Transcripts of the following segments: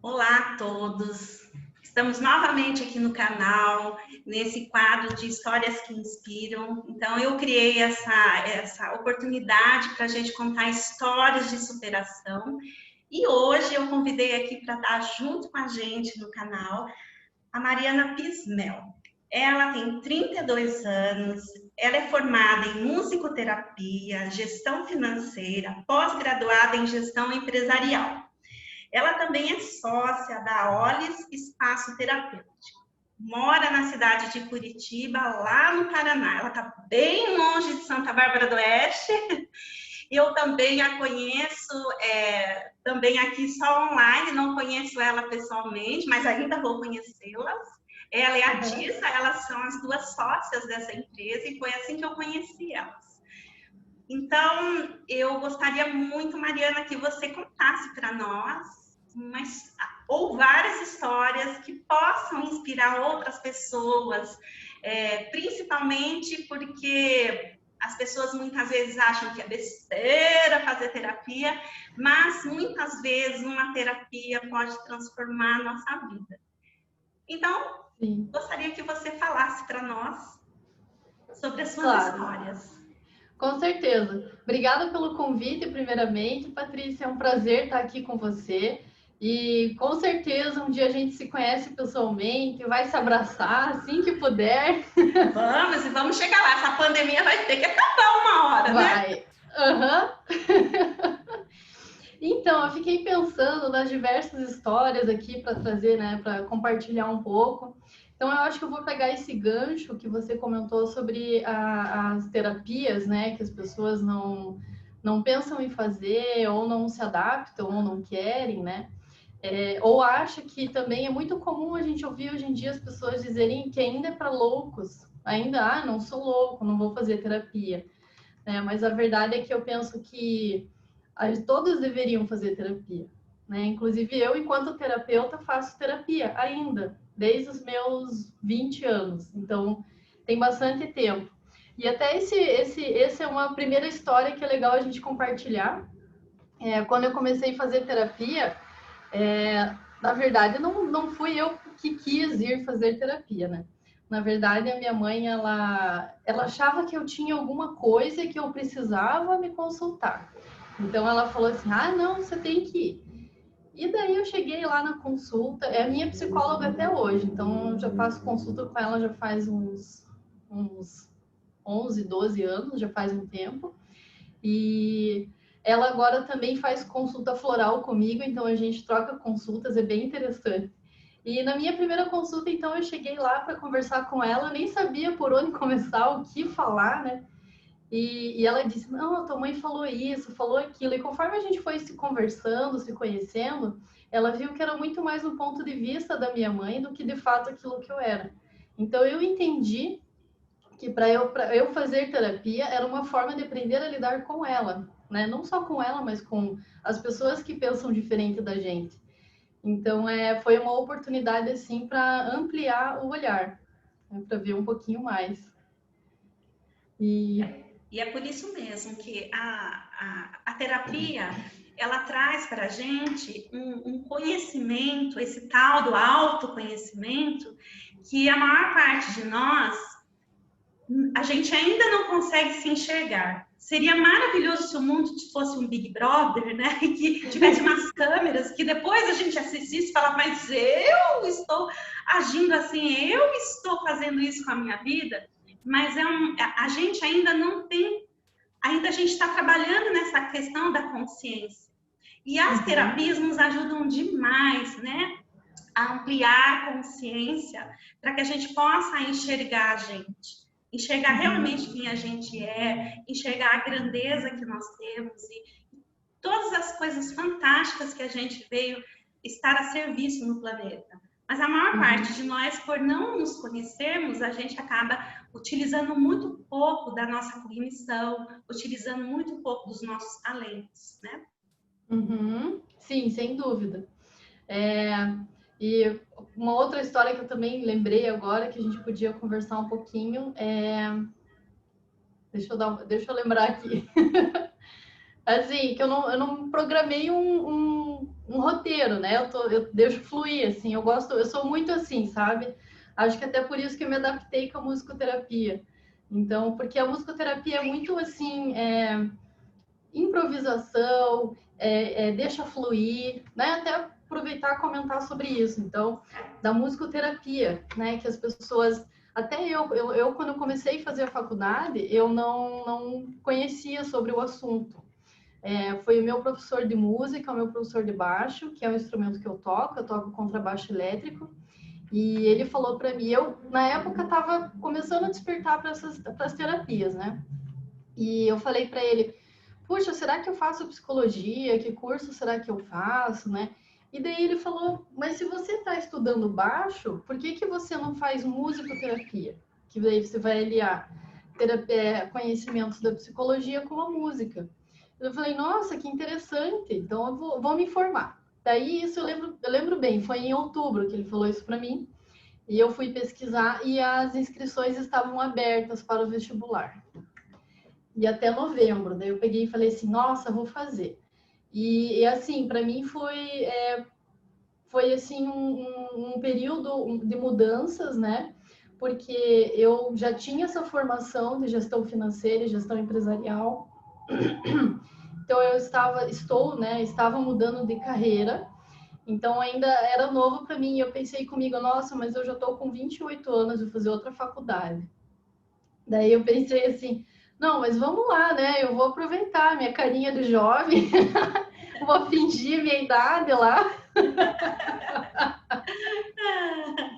Olá a todos! Estamos novamente aqui no canal, nesse quadro de histórias que inspiram. Então, eu criei essa oportunidade para a gente contar histórias de superação. E hoje eu convidei aqui para estar junto com a gente no canal a Mariana Pismel. Ela tem 32 anos, ela é formada em musicoterapia, gestão financeira, pós-graduada em gestão empresarial. Ela também é sócia da Olis Espaço Terapêutico. Mora na cidade de Curitiba, lá no Paraná. Ela está bem longe de Santa Bárbara do Oeste. Eu também a conheço, também aqui só online, não conheço ela pessoalmente, mas ainda vou conhecê-las. Ela e a Tissa, elas são as duas sócias dessa empresa e foi assim que eu conheci elas. Então, eu gostaria muito, Mariana, que você contasse para nós ou várias histórias que possam inspirar outras pessoas, principalmente porque as pessoas muitas vezes acham que é besteira fazer terapia, mas muitas vezes uma terapia pode transformar a nossa vida. Então, Sim. Gostaria que você falasse para nós sobre as suas histórias. Com certeza. Obrigada pelo convite, primeiramente. Patrícia, é um prazer estar aqui com você. E com certeza um dia a gente se conhece pessoalmente, vai se abraçar assim que puder. Vamos chegar lá. Essa pandemia vai ter que acabar uma hora, né? Então, eu fiquei pensando nas diversas histórias aqui para trazer, né, para compartilhar um pouco. Então, eu acho que eu vou pegar esse gancho que você comentou sobre as terapias, né, que as pessoas não pensam em fazer, ou não se adaptam, ou não querem, né? Ou acha que também é muito comum a gente ouvir hoje em dia as pessoas dizerem que ainda é para loucos, ainda, não sou louco, não vou fazer terapia. Mas a verdade é que eu penso que todos deveriam fazer terapia. Né? Inclusive eu, enquanto terapeuta, faço terapia ainda, desde os meus 20 anos. Então, tem bastante tempo. E até esse é uma primeira história que é legal a gente compartilhar. Quando eu comecei a fazer terapia, na verdade, não fui eu que quis ir fazer terapia, né? Na verdade, a minha mãe, ela achava que eu tinha alguma coisa que eu precisava me consultar. Então, ela falou assim, não, você tem que ir. E daí eu cheguei lá na consulta, é a minha psicóloga até hoje, então eu já faço consulta com ela já faz uns 11, 12 anos, já faz um tempo. E ela agora também faz consulta floral comigo, então a gente troca consultas, é bem interessante. E na minha primeira consulta, então, eu cheguei lá para conversar com ela, nem sabia por onde começar, o que falar, né? E ela disse, não, a tua mãe falou isso, falou aquilo. E conforme a gente foi se conversando, se conhecendo, ela viu que era muito mais no ponto de vista da minha mãe do que de fato aquilo que eu era. Então eu entendi que para eu fazer terapia era uma forma de aprender a lidar com ela, né? Não só com ela, mas com as pessoas que pensam diferente da gente. Então foi uma oportunidade assim para ampliar o olhar, né? Para ver um pouquinho mais. E é por isso mesmo que a terapia, ela traz para a gente um conhecimento, esse tal do autoconhecimento, que a maior parte de nós, a gente ainda não consegue se enxergar. Seria maravilhoso se o mundo fosse um Big Brother, né? E que tivesse umas câmeras, que depois a gente assistisse e falar, mas eu estou agindo assim, eu estou fazendo isso com a minha vida. Mas a gente ainda não tem, ainda a gente está trabalhando nessa questão da consciência. E as terapias nos ajudam demais, né? A ampliar a consciência para que a gente possa enxergar a gente. Enxergar realmente quem a gente é, enxergar a grandeza que nós temos e todas as coisas fantásticas que a gente veio estar a serviço no planeta. Mas a maior parte de nós, por não nos conhecermos, a gente acaba utilizando muito pouco da nossa cognição, utilizando muito pouco dos nossos talentos, né? Sim, sem dúvida. E uma outra história que eu também lembrei agora, que a gente podia conversar um pouquinho, deixa eu lembrar aqui. Assim, que eu não programei um roteiro, né? Eu deixo fluir, assim, eu sou muito assim, sabe? Acho que até por isso que eu me adaptei com a musicoterapia. Então, porque a musicoterapia é muito assim, improvisação, deixa fluir, né? Até aproveitar e comentar sobre isso. Então, da musicoterapia, né? Que as pessoas, até eu quando eu comecei a fazer a faculdade, eu não conhecia sobre o assunto. Foi o meu professor de música, o meu professor de baixo, que é o instrumento que eu toco contrabaixo elétrico, e ele falou para mim, eu na época estava começando a despertar para as terapias, né? E eu falei para ele, puxa, será que eu faço psicologia? Que curso será que eu faço, né? E daí ele falou, mas se você está estudando baixo, por que você não faz musicoterapia? Que daí você vai aliar conhecimentos da psicologia com a música. Eu falei, nossa, que interessante, então eu vou me informar. Daí isso eu lembro bem, foi em outubro que ele falou isso para mim, e eu fui pesquisar e as inscrições estavam abertas para o vestibular. E até novembro, daí eu peguei e falei assim, nossa, vou fazer. E assim, para mim foi assim um período de mudanças, né? Porque eu já tinha essa formação de gestão financeira e gestão empresarial. Então eu estava mudando de carreira. Então ainda era novo para mim. Eu pensei comigo, nossa, mas eu já estou com 28 anos, vou fazer outra faculdade. Daí eu pensei assim, não, mas vamos lá, né? Eu vou aproveitar minha carinha de jovem, vou fingir minha idade lá.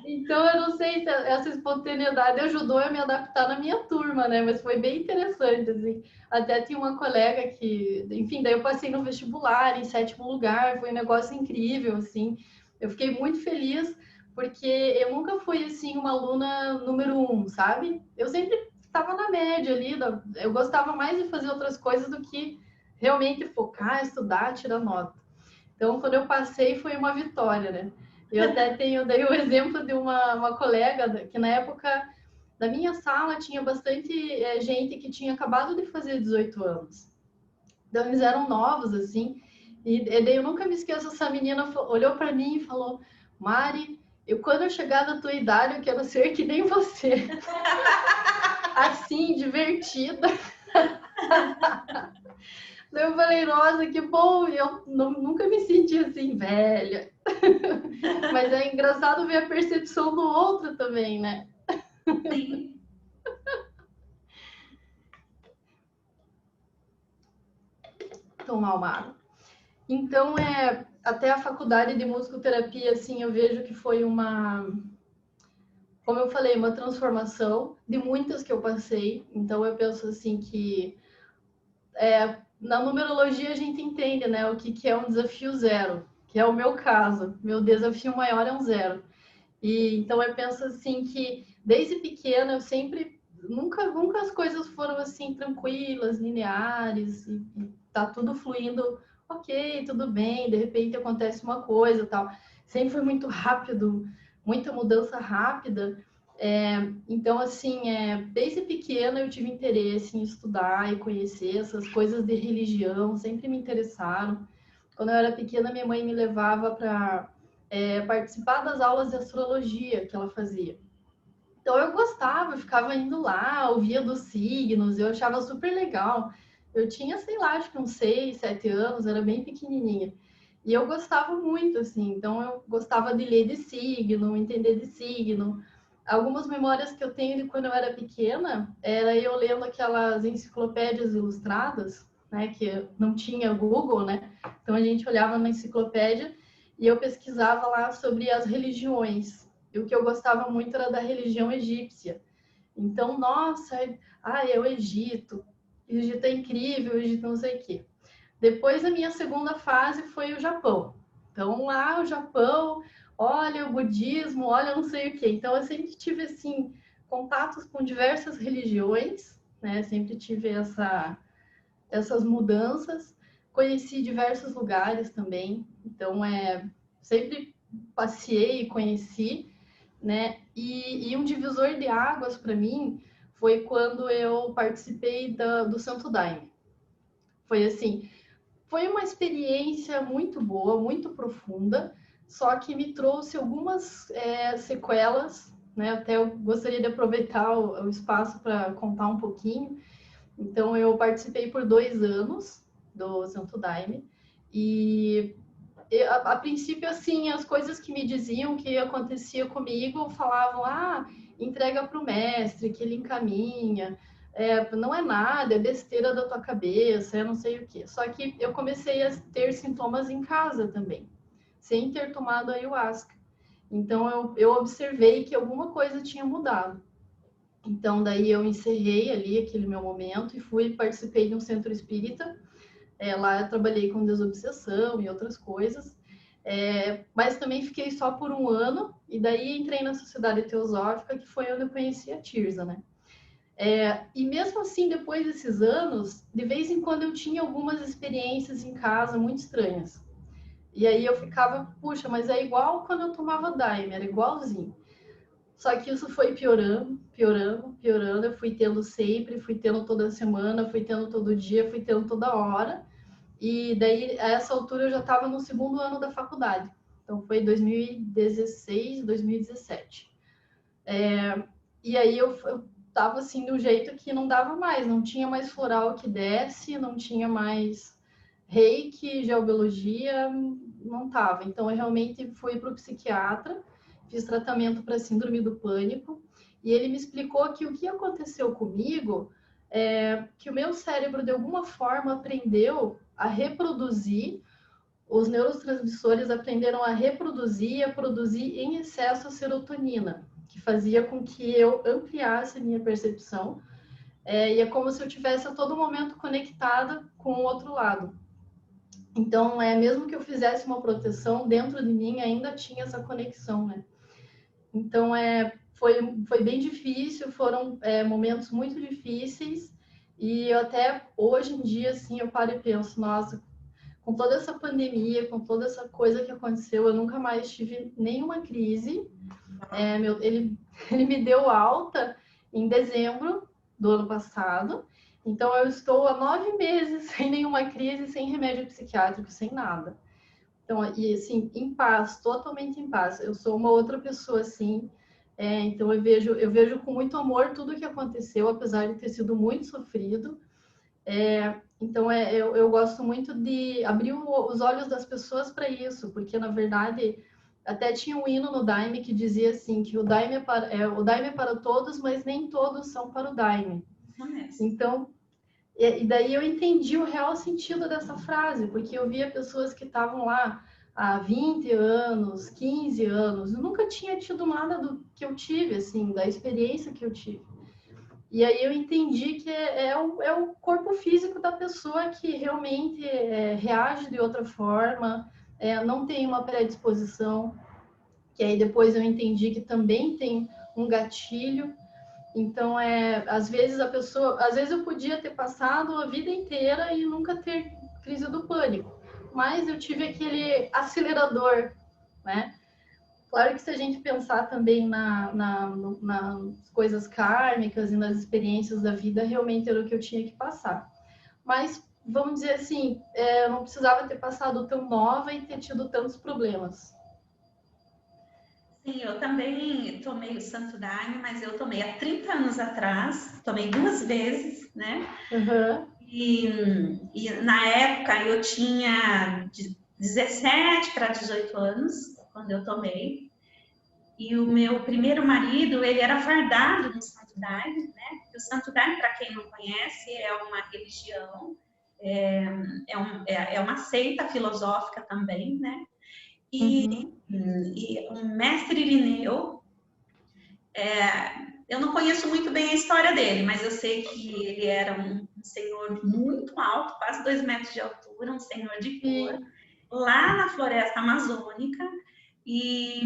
Então, eu não sei se essa espontaneidade ajudou a me adaptar na minha turma, né? Mas foi bem interessante, assim. Até tinha uma colega que, enfim, daí eu passei no vestibular em 7º lugar, foi um negócio incrível, assim. Eu fiquei muito feliz, porque eu nunca fui, assim, uma aluna número 1, sabe? Eu sempre estava na média ali, eu gostava mais de fazer outras coisas do que realmente focar, estudar, tirar nota. Então, quando eu passei, foi uma vitória, né? Eu até tenho daí o exemplo de uma colega que na época da minha sala tinha bastante gente que tinha acabado de fazer 18 anos. Então, eles eram novos, assim. E daí eu nunca me esqueço, essa menina olhou para mim e falou, Mari, quando eu chegar na tua idade, eu quero ser que nem você. Assim, divertida. Eu falei, nossa, que bom, eu nunca me senti assim, velha. Mas é engraçado ver a percepção do outro também, né? Sim. Tomar uma água. Então, até a faculdade de musicoterapia, assim, eu vejo que foi como eu falei, uma transformação de muitas que eu passei. Então, eu penso assim que na numerologia a gente entende, né, o que é um desafio zero, que é o meu caso. Meu desafio maior é um zero. E então eu penso assim que desde pequena eu sempre nunca as coisas foram assim tranquilas, lineares e tá tudo fluindo, ok, tudo bem, de repente acontece uma coisa, tal. Sempre foi muito rápido, muita mudança rápida. Então assim, desde pequena eu tive interesse em estudar e conhecer essas coisas de religião, sempre me interessaram. Quando eu era pequena, minha mãe me levava para participar das aulas de astrologia que ela fazia. Então eu gostava, eu ficava indo lá, ouvia dos signos, eu achava super legal. Eu tinha, sei lá, acho que uns 6, 7 anos, era bem pequenininha. E eu gostava muito, assim, então eu gostava de ler de signo, entender de signo. Algumas memórias que eu tenho de quando eu era pequena, era eu lendo aquelas enciclopédias ilustradas, né, que não tinha Google, né? Então a gente olhava na enciclopédia e eu pesquisava lá sobre as religiões. E o que eu gostava muito era da religião egípcia. Então, nossa, é o Egito. O Egito é incrível, o Egito não sei o quê. Depois, a minha segunda fase foi o Japão. Então, lá o Japão, olha o budismo, olha não sei o quê. Então, eu sempre tive, assim, contatos com diversas religiões, né? Sempre tive essas mudanças. Conheci diversos lugares também. Então, sempre passeei e conheci, né? E um divisor de águas para mim foi quando eu participei do Santo Daime. Foi assim, foi uma experiência muito boa, muito profunda, só que me trouxe algumas sequelas, né? Até eu gostaria de aproveitar o espaço para contar um pouquinho. Então, eu participei por 2 anos do Santo Daime e a princípio, assim, as coisas que me diziam que acontecia comigo, falavam, entrega para o mestre, que ele encaminha, não é nada, é besteira da tua cabeça, não sei o quê. Só que eu comecei a ter sintomas em casa também, sem ter tomado ayahuasca. Então, eu observei que alguma coisa tinha mudado. Então, daí eu encerrei ali aquele meu momento e participei de um centro espírita. Lá eu trabalhei com desobsessão e outras coisas, mas também fiquei só por 1 ano, e daí entrei na Sociedade Teosófica, que foi onde eu conheci a Tirza, né? E mesmo assim, depois desses anos, de vez em quando eu tinha algumas experiências em casa muito estranhas. E aí eu ficava, puxa, mas é igual quando eu tomava Daime, era igualzinho. Só que isso foi piorando, piorando, piorando. Eu fui tendo sempre, fui tendo toda semana, fui tendo todo dia, fui tendo toda hora. E daí, a essa altura, eu já estava no 2º ano da faculdade. Então, foi 2016, 2017. E aí, eu estava assim, de um jeito que não dava mais. Não tinha mais floral que desce, não tinha mais reiki, geobiologia, não estava. Então, eu realmente fui para o psiquiatra, fiz tratamento para síndrome do pânico. E ele me explicou que o que aconteceu comigo é que o meu cérebro, de alguma forma, aprendeu a reproduzir, os neurotransmissores aprenderam a reproduzir e a produzir em excesso a serotonina, que fazia com que eu ampliasse a minha percepção, e é como se eu tivesse a todo momento conectada com o outro lado. Então, mesmo que eu fizesse uma proteção, dentro de mim ainda tinha essa conexão, né? Então, foi bem difícil, foram momentos muito difíceis, e eu até hoje em dia, assim, eu paro e penso, nossa, com toda essa pandemia, com toda essa coisa que aconteceu, eu nunca mais tive nenhuma crise. Ele me deu alta em dezembro do ano passado, então eu estou há 9 meses sem nenhuma crise, sem remédio psiquiátrico, sem nada. Então, e assim, em paz, totalmente em paz. Eu sou uma outra pessoa, assim, então eu vejo com muito amor tudo o que aconteceu, apesar de ter sido muito sofrido. Então, eu gosto muito de abrir os olhos das pessoas para isso, porque, na verdade, até tinha um hino no Daime que dizia assim, que o Daime é para todos, mas nem todos são para o Daime. Então, e daí eu entendi o real sentido dessa frase, porque eu via pessoas que estavam lá há 20 anos, 15 anos, eu nunca tinha tido nada do que eu tive, assim, da experiência que eu tive. E aí eu entendi que é o corpo físico da pessoa que realmente reage de outra forma, não tem uma predisposição, que aí depois eu entendi que também tem um gatilho. Então, às vezes eu podia ter passado a vida inteira e nunca ter crise do pânico, mas eu tive aquele acelerador, né? Claro que se a gente pensar também nas coisas kármicas e nas experiências da vida, realmente era o que eu tinha que passar. Mas, vamos dizer assim, eu não precisava ter passado tão nova e ter tido tantos problemas. Sim, eu também tomei o Santo Daime, mas eu tomei há 30 anos atrás, tomei 2 vezes, né? Uhum. E na época eu tinha 17 para 18 anos, quando eu tomei. E o meu primeiro marido, ele era fardado no Santo Daime, né? O Santo Daime, para quem não conhece, é uma religião, é uma seita filosófica também, né? E o mestre Irineu, eu não conheço muito bem a história dele, mas eu sei que ele era um senhor muito alto, quase 2 metros de altura, um senhor de cor, lá na floresta amazônica, e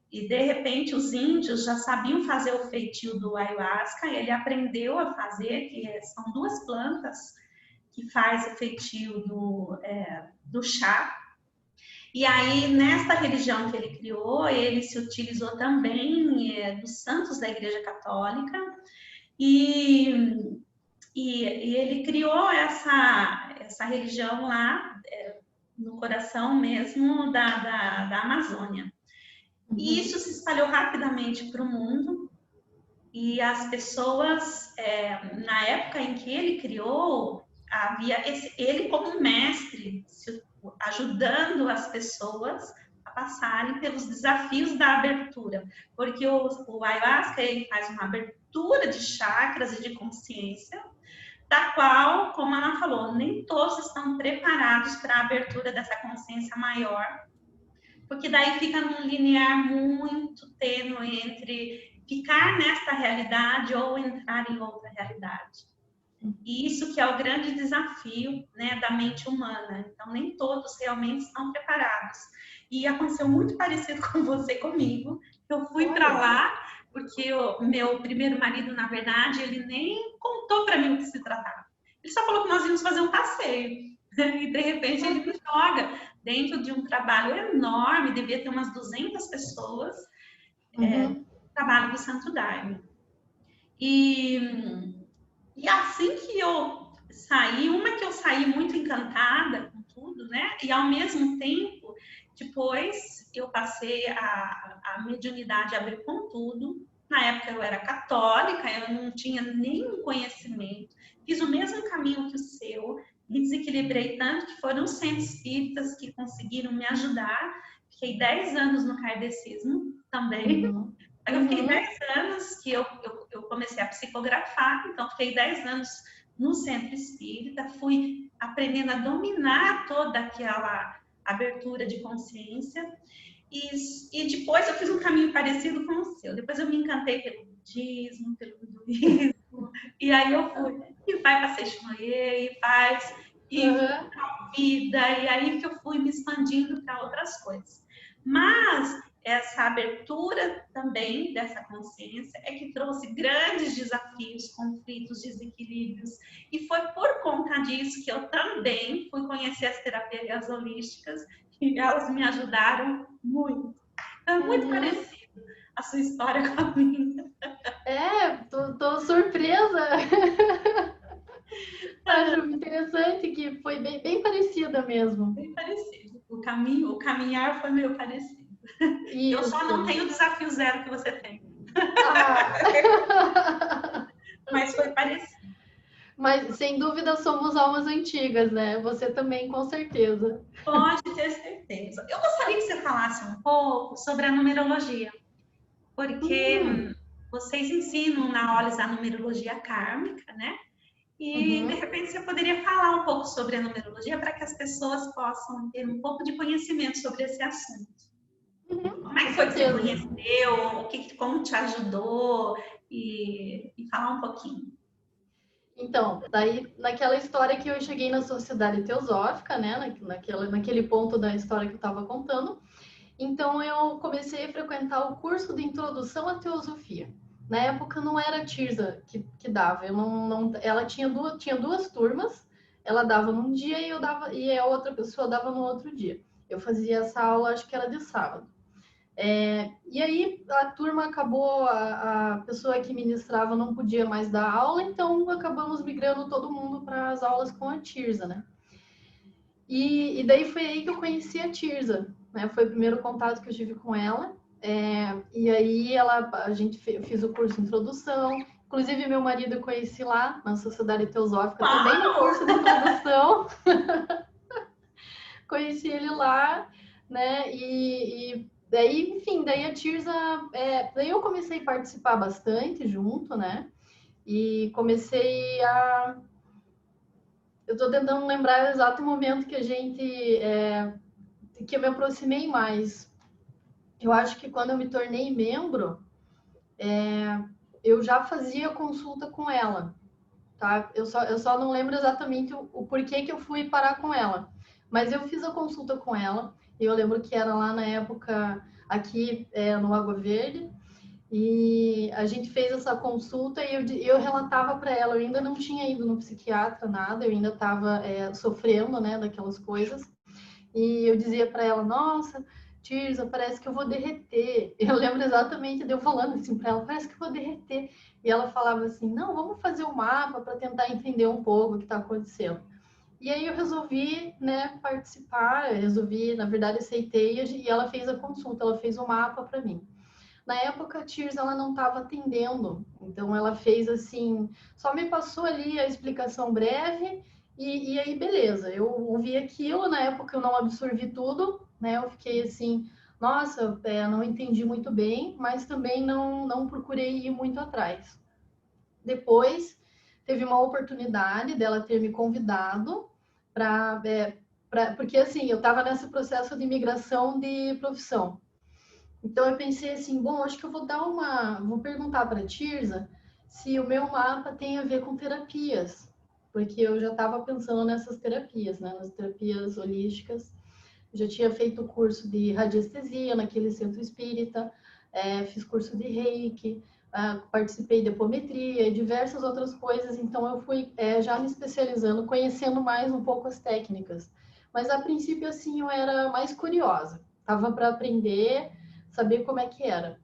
de repente os índios já sabiam fazer o feitio do ayahuasca, e ele aprendeu a fazer, que são 2 plantas que faz o feitio do chá. E aí, nesta religião que ele criou, ele se utilizou também dos santos da Igreja Católica, e ele criou essa essa religião lá no coração mesmo da Amazônia. E isso se espalhou rapidamente para o mundo, e as pessoas, na época em que ele criou, havia ele como mestre, ajudando as pessoas a passarem pelos desafios da abertura, porque o Ayahuasca ele faz uma abertura de chakras e de consciência, da qual, como a Ana falou, nem todos estão preparados para a abertura dessa consciência maior, porque daí fica num linear muito tênue entre ficar nesta realidade ou entrar em outra realidade. E isso que é o grande desafio, né, da mente humana. Então, nem todos realmente estão preparados. E aconteceu muito parecido com você comigo. Eu fui para lá, porque o meu primeiro marido, na verdade, ele nem contou para mim o que se tratava. Ele só falou que nós íamos fazer um passeio. E, de repente, ele me joga dentro de um trabalho enorme, devia ter umas 200 pessoas, trabalho do Santo Daime. E assim que eu saí, que eu saí muito encantada com tudo, né? E ao mesmo tempo, depois eu passei a mediunidade a abrir com tudo. Na época eu era católica, eu não tinha nenhum conhecimento. Fiz o mesmo caminho que o seu, me desequilibrei tanto que foram os centros espíritas que conseguiram me ajudar. Fiquei 10 anos no kardecismo também. Eu fiquei 10 anos que eu comecei a psicografar, então fiquei 10 anos no centro espírita, fui aprendendo a dominar toda aquela abertura de consciência, e depois eu fiz um caminho parecido com o seu. Depois eu me encantei pelo budismo, pelo hinduísmo, e aí eu fui, e vai para Seixonoye, e faz, e a vida, e aí que eu fui me expandindo para outras coisas. Mas essa abertura também dessa consciência é que trouxe grandes desafios, conflitos, desequilíbrios. E foi por conta disso que eu também fui conhecer as terapias holísticas, e elas me ajudaram muito. Então, é muito parecido a sua história com a minha. Tô surpresa. Acho interessante que foi bem parecida mesmo. Bem parecido. O caminhar foi meio parecido. Isso. Eu só não tenho o desafio zero que você tem. Mas foi parecido. Mas, sem dúvida, somos almas antigas, né? Você também, com certeza. Pode ter certeza. Eu gostaria que você falasse um pouco sobre a numerologia. Porque vocês ensinam na Olhos a numerologia kármica, né? E, de repente, você poderia falar um pouco sobre a numerologia para que as pessoas possam ter um pouco de conhecimento sobre esse assunto. Como é que foi que você conheceu? Como te ajudou? E falar um pouquinho. Então, daí, naquela história que eu cheguei na Sociedade Teosófica, né? Naquele ponto da história que eu estava contando. Então, eu comecei a frequentar o curso de Introdução à Teosofia. Na época, não era a Tirza que dava. Ela tinha duas turmas. Ela dava num dia e a outra pessoa dava no outro dia. Eu fazia essa aula, acho que era de sábado. E aí a turma acabou, a pessoa que ministrava não podia mais dar aula, então acabamos migrando todo mundo para as aulas com a Tirza, né? E daí foi aí que eu conheci a Tirza, né? Foi o primeiro contato que eu tive com ela. E aí eu fiz o curso de introdução. Inclusive, meu marido eu conheci lá na Sociedade Teosófica, também no curso de introdução. Conheci ele lá, né? Daí, enfim, daí a Tirza, daí eu comecei a participar bastante junto, né? E comecei a... Eu tô tentando lembrar o exato momento que que eu me aproximei mais. Eu acho que quando eu me tornei membro, eu já fazia consulta com ela, tá? Eu só não lembro exatamente o porquê que eu fui parar com ela. Mas eu fiz a consulta com ela, e eu lembro que era lá na época, aqui no Água Verde, e a gente fez essa consulta e eu relatava para ela, eu ainda não tinha ido no psiquiatra, nada, eu ainda estava sofrendo, né, daquelas coisas, e eu dizia para ela, nossa, Tirza, parece que eu vou derreter. Eu lembro exatamente de eu falando assim para ela, parece que eu vou derreter. E ela falava assim, não, vamos fazer um mapa para tentar entender um pouco o que está acontecendo. E aí eu resolvi, né, participar, eu resolvi, na verdade, aceitei e ela fez a consulta, ela fez o mapa para mim. Na época, a Tears ela não estava atendendo, então ela fez assim, só me passou ali a explicação breve e aí beleza. Eu ouvi aquilo, na época eu não absorvi tudo, né? Eu fiquei assim, nossa, não entendi muito bem, mas também não procurei ir muito atrás. Depois teve uma oportunidade dela ter me convidado para porque assim eu estava nesse processo de migração de profissão. Então eu pensei assim, bom, acho que eu vou perguntar para a Tirza se o meu mapa tem a ver com terapias, porque eu já estava pensando nessas terapias, né, nas terapias holísticas. Já tinha feito o curso de radiestesia naquele centro espírita, fiz curso de Reiki, participei de apometria e diversas outras coisas. Então eu fui já me especializando, conhecendo mais um pouco as técnicas. Mas a princípio assim eu era mais curiosa, estava para aprender, saber como é que era.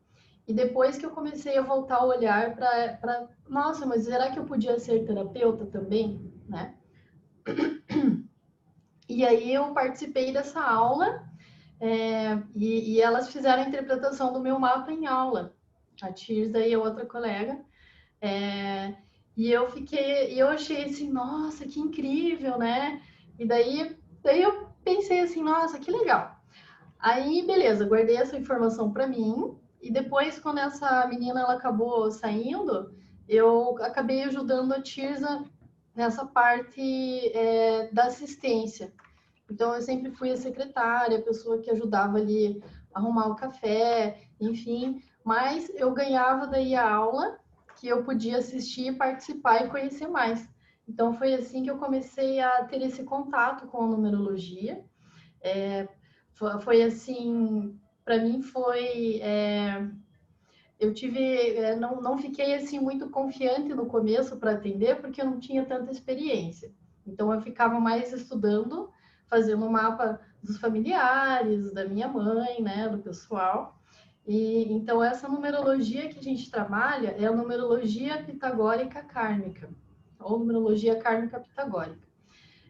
E depois que eu comecei a voltar a olhar para, nossa, mas será que eu podia ser terapeuta também, né? E aí eu participei dessa aula e elas fizeram a interpretação do meu mapa em aula, a Tirza e a outra colega. E eu achei assim, nossa, que incrível, né? E daí eu pensei assim, nossa, que legal. Aí, beleza, guardei essa informação para mim. E depois, quando essa menina ela acabou saindo, eu acabei ajudando a Tirza nessa parte da assistência. Então, eu sempre fui a secretária, a pessoa que ajudava ali a arrumar o café, enfim. Mas eu ganhava daí a aula que eu podia assistir, participar e conhecer mais. Então, foi assim que eu comecei a ter esse contato com a numerologia. Foi assim, para mim foi... eu tive... não fiquei assim muito confiante no começo para atender, porque eu não tinha tanta experiência. Então, eu ficava mais estudando, fazendo um mapa dos familiares, da minha mãe, né, do pessoal. E então essa numerologia que a gente trabalha é a numerologia pitagórica kármica, ou numerologia kármica pitagórica.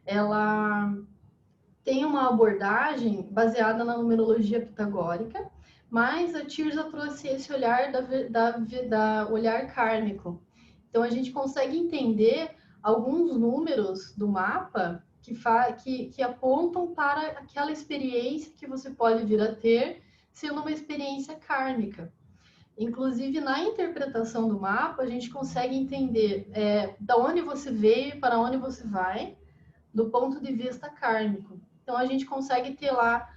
Ela tem uma abordagem baseada na numerologia pitagórica, mas a Tirza trouxe esse olhar da olhar kármico. Então a gente consegue entender alguns números do mapa que apontam para aquela experiência que você pode vir a ter, sendo uma experiência kármica. Inclusive, na interpretação do mapa, a gente consegue entender da onde você veio, para onde você vai, do ponto de vista kármico. Então, a gente consegue ter lá,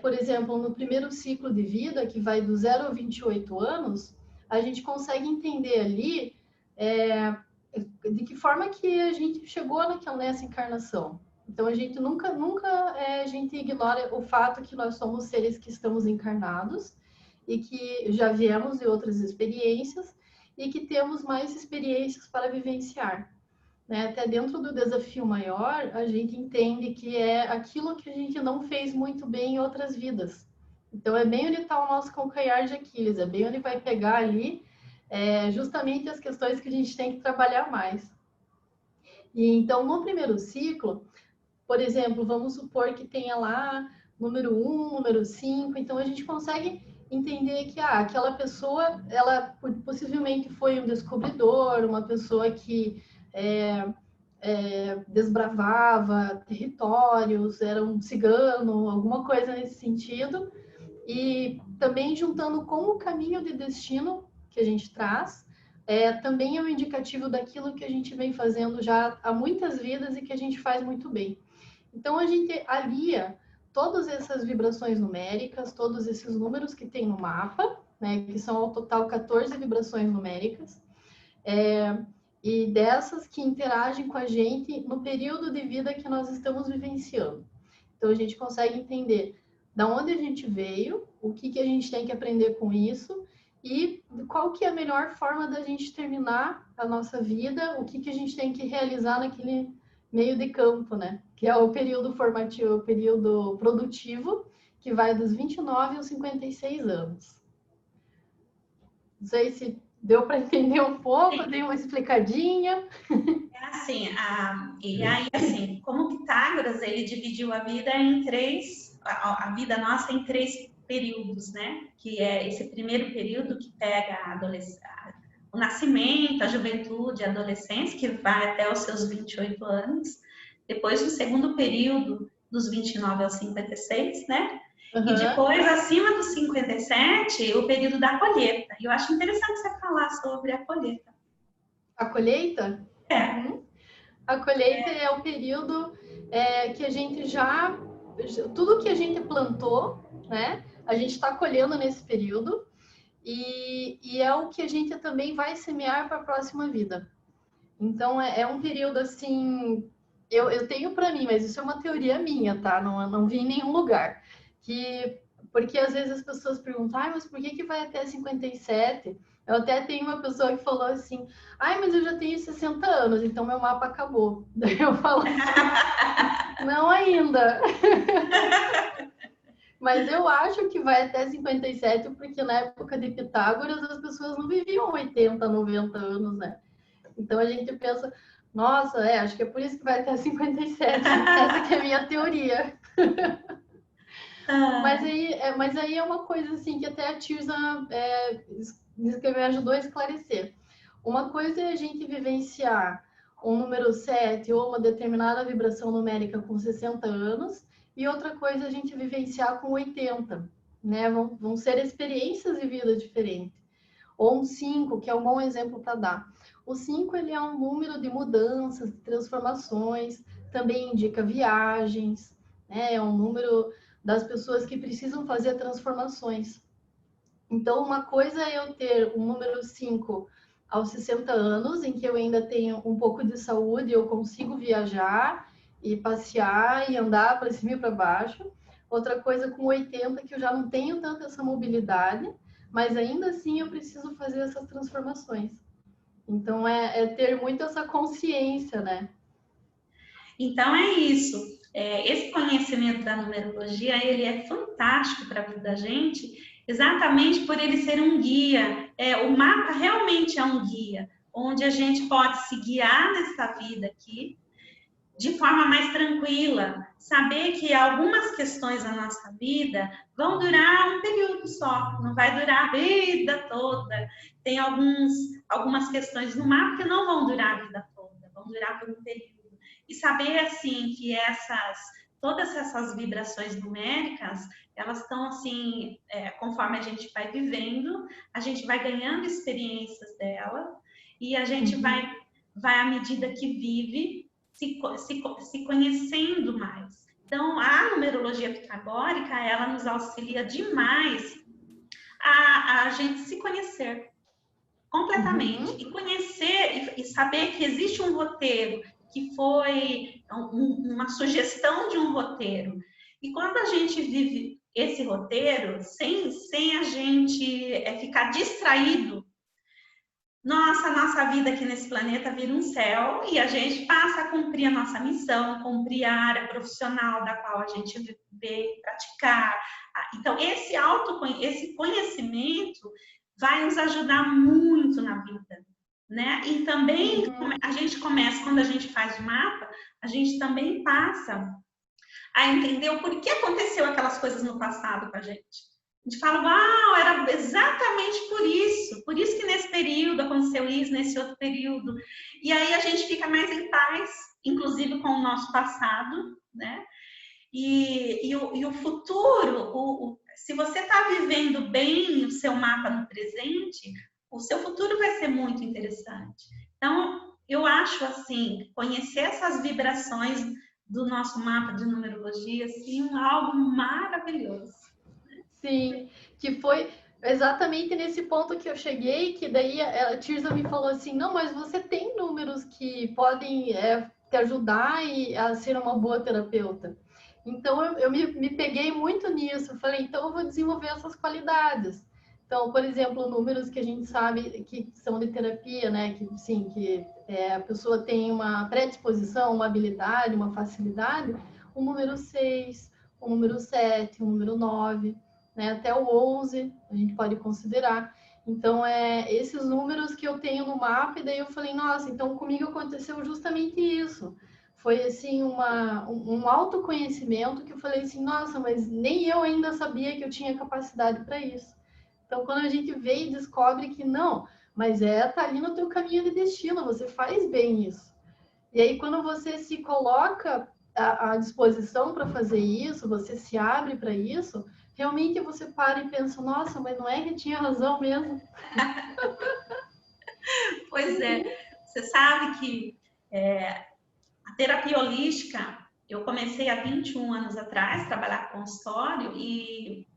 por exemplo, no primeiro ciclo de vida, que vai do 0 a 28 anos, a gente consegue entender ali de que forma que a gente chegou nessa encarnação. Então, a gente nunca a gente ignora o fato que nós somos seres que estamos encarnados e que já viemos de outras experiências e que temos mais experiências para vivenciar. Né? Até dentro do desafio maior, a gente entende que é aquilo que a gente não fez muito bem em outras vidas. Então, é bem onde está o nosso calcanhar de Aquiles, é bem onde vai pegar ali justamente as questões que a gente tem que trabalhar mais. E então, no primeiro ciclo, por exemplo, vamos supor que tenha lá número 1, número 5, então a gente consegue entender que aquela pessoa, ela possivelmente foi um descobridor, uma pessoa que desbravava territórios, era um cigano, alguma coisa nesse sentido, e também juntando com o caminho de destino que a gente traz, também é um indicativo daquilo que a gente vem fazendo já há muitas vidas e que a gente faz muito bem. Então, a gente alia todas essas vibrações numéricas, todos esses números que tem no mapa, né, que são ao total 14 vibrações numéricas, e dessas que interagem com a gente no período de vida que nós estamos vivenciando. Então, a gente consegue entender da onde a gente veio, o que a gente tem que aprender com isso e qual que é a melhor forma da gente terminar a nossa vida, o que a gente tem que realizar naquele meio de campo, né? Que é o período formativo, o período produtivo, que vai dos 29 aos 56 anos. Não sei se Deu para entender um pouco? Dei uma explicadinha? É assim, e aí, assim, como Pitágoras, ele dividiu a vida em três, a vida nossa em três períodos, né? Que é esse primeiro período que pega o nascimento, a juventude, a adolescência, que vai até os seus 28 anos. Depois, o segundo período, dos 29 aos 56, né? E Uhum. depois, acima dos 57, o período da colheita. E eu acho interessante você falar sobre a colheita. A colheita? É. Uhum. A colheita é o período que a gente já... Tudo que a gente plantou, né? A gente está colhendo nesse período. E é o que a gente também vai semear para a próxima vida. Então, é um período assim... Eu tenho para mim, mas isso é uma teoria minha, tá? Não vi em nenhum lugar. Porque às vezes as pessoas perguntam, mas por que vai até 57? Eu até tenho uma pessoa que falou assim, mas eu já tenho 60 anos, então meu mapa acabou. Daí eu falo assim, não ainda. Mas eu acho que vai até 57, porque na época de Pitágoras as pessoas não viviam 80, 90 anos, né? Então a gente pensa, nossa, acho que é por isso que vai até 57. Essa que é a minha teoria. Mas aí é uma coisa assim que até a Tirza que me ajudou a esclarecer. Uma coisa é a gente vivenciar um número 7 ou uma determinada vibração numérica com 60 anos, e outra coisa é a gente vivenciar com 80, né? Vão ser experiências de vida diferentes. Ou um 5, que é um bom exemplo para dar. O 5 ele é um número de mudanças, de transformações, também indica viagens, né? É um número das pessoas que precisam fazer transformações. Então, uma coisa é eu ter um número 5 aos 60 anos, em que eu ainda tenho um pouco de saúde, eu consigo viajar e passear e andar para cima e para baixo. Outra coisa com 80, que eu já não tenho tanta essa mobilidade, mas ainda assim eu preciso fazer essas transformações. Então, é ter muito essa consciência, né? Então é isso. Esse conhecimento da numerologia, ele é fantástico para a vida da gente, exatamente por ele ser um guia. O mapa realmente é um guia, onde a gente pode se guiar nessa vida aqui de forma mais tranquila, saber que algumas questões da nossa vida vão durar um período só, não vai durar a vida toda. Tem algumas questões no mapa que não vão durar a vida toda, vão durar por um período. E saber assim que todas essas vibrações numéricas, elas estão assim, conforme a gente vai vivendo, a gente vai ganhando experiências dela e a gente vai à medida que vive se conhecendo mais. Então, a numerologia pitagórica, ela nos auxilia demais a gente se conhecer completamente e conhecer e saber que existe um roteiro, que foi uma sugestão de um roteiro. E quando a gente vive esse roteiro, sem a gente ficar distraído, nossa vida aqui nesse planeta vira um céu e a gente passa a cumprir a nossa missão, cumprir a área profissional da qual a gente veio praticar. Então, esse conhecimento vai nos ajudar muito na vida, né? E também a gente começa, quando a gente faz o mapa, a gente também passa a entender o porquê aconteceu aquelas coisas no passado com a gente. A gente fala, uau, era exatamente por isso que nesse período aconteceu isso, nesse outro período. E aí a gente fica mais em paz, inclusive com o nosso passado, né? E o futuro, se você está vivendo bem o seu mapa no presente, o seu futuro vai ser muito interessante. Então, eu acho assim, conhecer essas vibrações do nosso mapa de numerologia, assim, algo maravilhoso. Sim, que foi exatamente nesse ponto que eu cheguei, que daí a Tirza me falou assim, não, mas você tem números que podem te ajudar a ser uma boa terapeuta. Então, eu me peguei muito nisso, eu falei, então eu vou desenvolver essas qualidades. Então, por exemplo, números que a gente sabe que são de terapia, né? Que, sim, que a pessoa tem uma predisposição, uma habilidade, uma facilidade, o número 6, o número 7, o número 9, né, até o 11, a gente pode considerar. Então, esses números que eu tenho no mapa, e daí eu falei, nossa, então comigo aconteceu justamente isso. Foi, assim, um autoconhecimento que eu falei assim, nossa, mas nem eu ainda sabia que eu tinha capacidade para isso. Então, quando a gente vê e descobre que não, mas tá ali no teu caminho de destino, você faz bem isso. E aí, quando você se coloca à disposição para fazer isso, você se abre para isso, realmente você para e pensa, nossa, mas não é que tinha razão mesmo? Pois é, você sabe que a terapia holística, eu comecei há 21 anos atrás a trabalhar com consultório e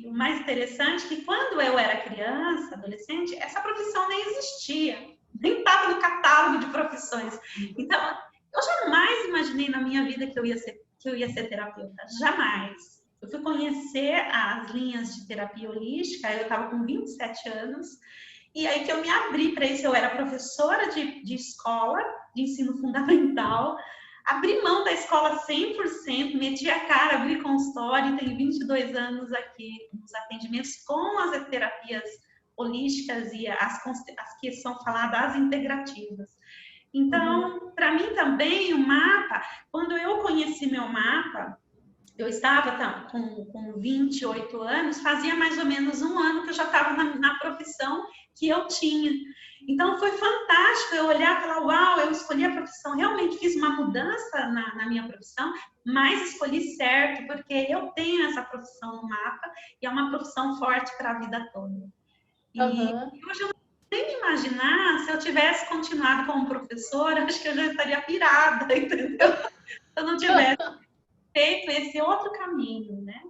o mais interessante é que quando eu era criança, adolescente, essa profissão nem existia, nem estava no catálogo de profissões. Então, eu jamais imaginei na minha vida que eu ia ser terapeuta, jamais. Eu fui conhecer as linhas de terapia holística, eu estava com 27 anos, e aí que eu me abri para isso. Eu era professora de escola, de ensino fundamental, abri mão da escola 100%, meti a cara, abri consultório, tenho 22 anos aqui nos atendimentos com as terapias holísticas e as que são faladas, as integrativas. Então, para mim também, o mapa, quando eu conheci meu mapa, eu estava com 28 anos, fazia mais ou menos um ano que eu já estava na profissão que eu tinha. Então, foi fantástico eu olhar e falar, uau, eu escolhi a profissão, realmente fiz uma mudança na minha profissão, mas escolhi certo, porque eu tenho essa profissão no mapa e é uma profissão forte para a vida toda. E hoje eu não nem me imaginar, se eu tivesse continuado como professora, acho que eu já estaria pirada, entendeu? Se eu não tivesse feito esse outro caminho, né?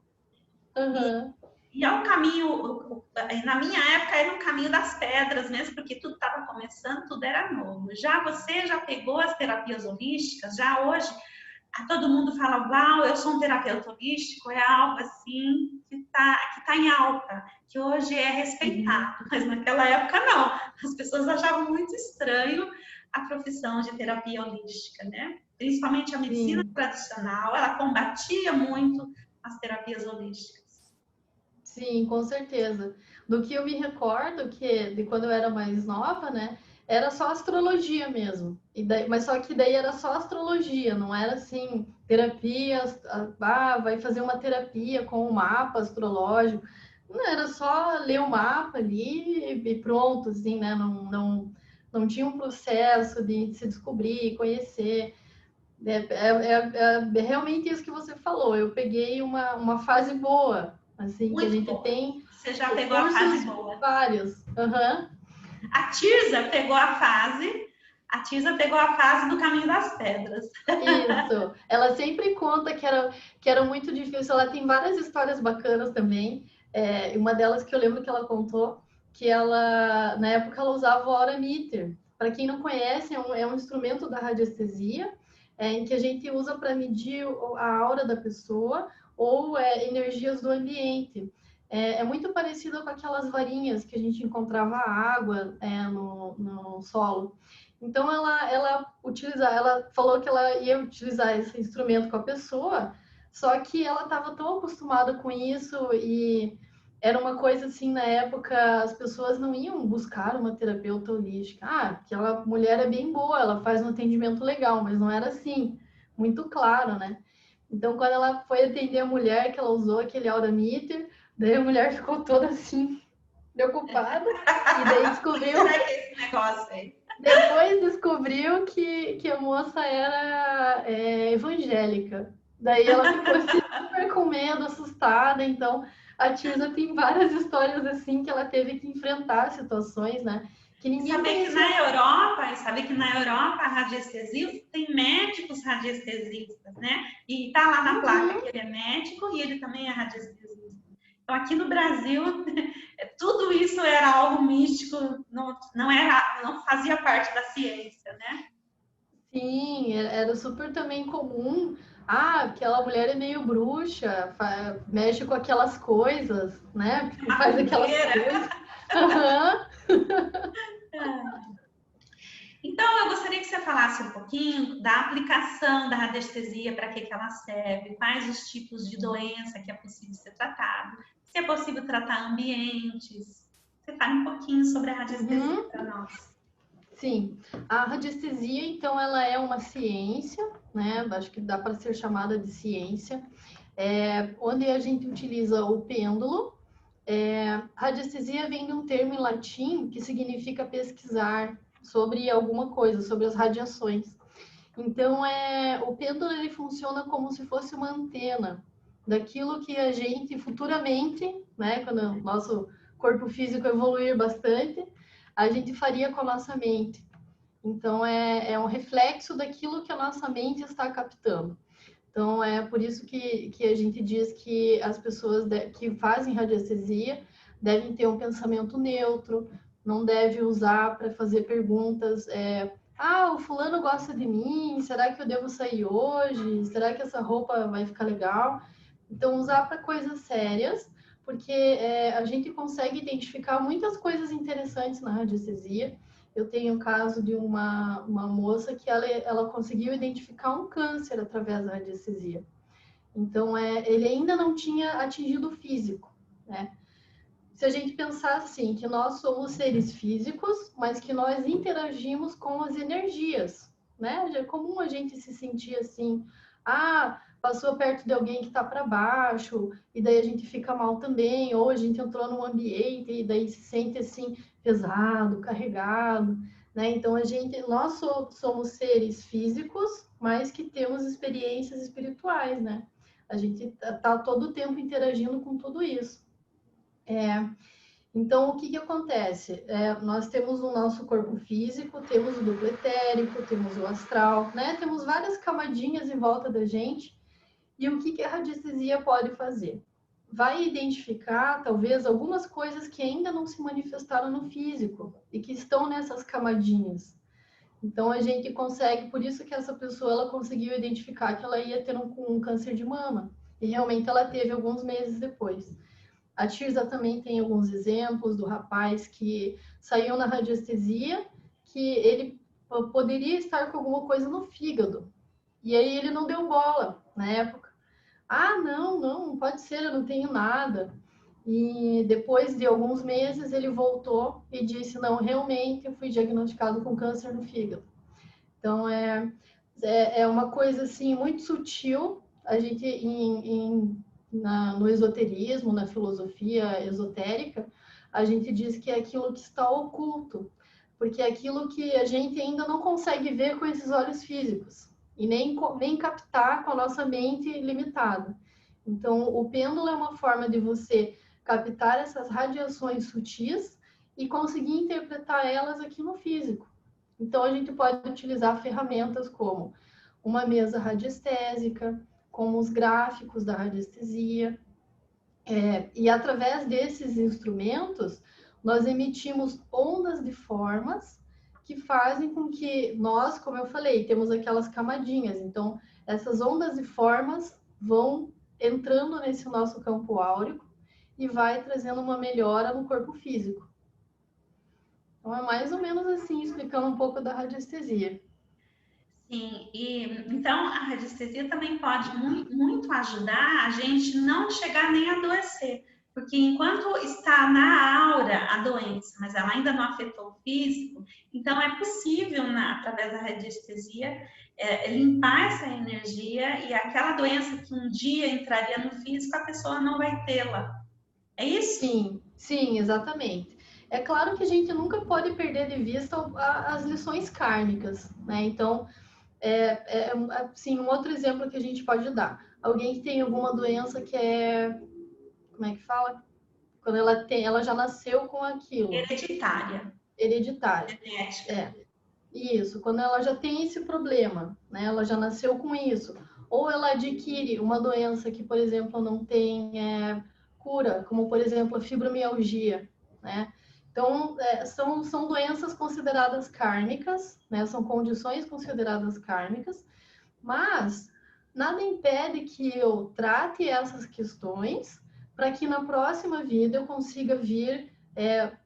E é um caminho, na minha época era um caminho das pedras mesmo, porque tudo estava começando, tudo era novo. Já você já pegou as terapias holísticas, já hoje todo mundo fala, uau, eu sou um terapeuta holístico, é algo assim que tá em alta, que hoje é respeitado, mas naquela época não. As pessoas achavam muito estranho a profissão de terapia holística, né? Principalmente a medicina tradicional, ela combatia muito as terapias holísticas. Sim, com certeza. Do que eu me recordo, que de quando eu era mais nova, né? Era só astrologia mesmo. Mas só que daí era só astrologia, não era assim, terapia, vai fazer uma terapia com um mapa astrológico. Não, era só ler o mapa ali e pronto, assim, né? Não tinha um processo de se descobrir, conhecer. É realmente isso que você falou. Eu peguei uma fase boa, assim, que a Muito gente boa. tem Você já pegou a fase boa. Vários. A Tirza pegou a fase do caminho das pedras. Isso. Ela sempre conta que era muito difícil. Ela tem várias histórias bacanas também. Uma delas que eu lembro que ela contou, que ela, na época, ela usava o aura meter. Para quem não conhece, é um instrumento da radiestesia, em que a gente usa para medir a aura da pessoa ou energias do ambiente. É muito parecido com aquelas varinhas que a gente encontrava água no solo. Então ela falou que ela ia utilizar esse instrumento com a pessoa, só que ela estava tão acostumada com isso e era uma coisa assim, na época as pessoas não iam buscar uma terapeuta holística. Aquela mulher é bem boa, ela faz um atendimento legal, mas não era assim, muito claro, né? Então quando ela foi atender a mulher, que ela usou aquele aura meter, daí a mulher ficou toda assim, preocupada, e daí descobriu. O que é esse negócio aí? Depois descobriu que a moça era evangélica. Daí ela ficou assim, super com medo, assustada. Então, a Tirza tem várias histórias assim que ela teve que enfrentar situações, né? Que ninguém conhecia. Saber que na Europa a radiestesia tem médicos radiestesistas, né? E tá lá na placa que ele é médico e ele também é radiestesista. Então, aqui no Brasil, tudo isso era algo místico, não fazia parte da ciência, né? Sim, era super também comum. Aquela mulher é meio bruxa, mexe com aquelas coisas, né? Faz aquelas coisas. Então, eu gostaria que você falasse um pouquinho da aplicação da radiestesia, para que ela serve, quais os tipos de doença que é possível ser tratado, se é possível tratar ambientes. você fale um pouquinho sobre a radiestesia para nós. Sim, a radiestesia, então, ela é uma ciência, né? Acho que dá para ser chamada de ciência, onde a gente utiliza o pêndulo. Radiestesia vem de um termo em latim que significa pesquisar sobre alguma coisa, sobre as radiações. Então, o pêndulo ele funciona como se fosse uma antena daquilo que a gente futuramente, né, quando o nosso corpo físico evoluir bastante, a gente faria com a nossa mente. Então, é um reflexo daquilo que a nossa mente está captando. Então, é por isso que a gente diz que as pessoas que fazem radiestesia devem ter um pensamento neutro, não deve usar para fazer perguntas, o fulano gosta de mim, será que eu devo sair hoje? Será que essa roupa vai ficar legal? Então, usar para coisas sérias, porque a gente consegue identificar muitas coisas interessantes na radiestesia. Eu tenho um caso de uma moça que ela conseguiu identificar um câncer através da radiestesia. Então, ele ainda não tinha atingido o físico, né? Se a gente pensar assim, que nós somos seres físicos, mas que nós interagimos com as energias, né? É comum a gente se sentir assim, passou perto de alguém que está para baixo, e daí a gente fica mal também, ou a gente entrou num ambiente e daí se sente assim, pesado, carregado, né? Então, nós somos seres físicos, mas que temos experiências espirituais, né? A gente está todo o tempo interagindo com tudo isso. Então, o que acontece? Nós temos o nosso corpo físico, temos o duplo etérico, temos o astral, né? Temos várias camadinhas em volta da gente. E o que a radiestesia pode fazer? Vai identificar, talvez, algumas coisas que ainda não se manifestaram no físico e que estão nessas camadinhas. Então, a gente consegue, por isso que essa pessoa ela conseguiu identificar que ela ia ter um câncer de mama. E realmente ela teve alguns meses depois. A Tirza também tem alguns exemplos do rapaz que saiu na radiestesia, que ele poderia estar com alguma coisa no fígado. E aí ele não deu bola na época. Não pode ser, eu não tenho nada. E depois de alguns meses ele voltou e disse, não, realmente eu fui diagnosticado com câncer no fígado. Então é uma coisa assim muito sutil. A gente no esoterismo, na filosofia esotérica, a gente diz que é aquilo que está oculto, porque é aquilo que a gente ainda não consegue ver com esses olhos físicos e nem captar com a nossa mente limitada. Então, o pêndulo é uma forma de você captar essas radiações sutis e conseguir interpretar elas aqui no físico. Então, a gente pode utilizar ferramentas como uma mesa radiestésica, como os gráficos da radiestesia. E através desses instrumentos, nós emitimos ondas de formas que fazem com que nós, como eu falei, temos aquelas camadinhas. Então, essas ondas de formas vão entrando nesse nosso campo áurico e vai trazendo uma melhora no corpo físico. Então, é mais ou menos assim, explicando um pouco da radiestesia. Sim, e então a radiestesia também pode muito ajudar a gente não chegar nem a adoecer, porque enquanto está na aura a doença, mas ela ainda não afetou o físico, então é possível, através da radiestesia, limpar essa energia e aquela doença que um dia entraria no físico, a pessoa não vai tê-la. É isso? Sim, exatamente. É claro que a gente nunca pode perder de vista as lições kármicas, né? Então, assim, um outro exemplo que a gente pode dar. Alguém que tem alguma doença que como é que fala? Quando ela já nasceu com aquilo. Hereditária. Genética. Isso, quando ela já tem esse problema, né? Ela já nasceu com isso. Ou ela adquire uma doença que, por exemplo, não tem cura, como, por exemplo, a fibromialgia, né? Então, são doenças consideradas kármicas, né? São condições consideradas kármicas, mas nada impede que eu trate essas questões para que na próxima vida eu consiga vir,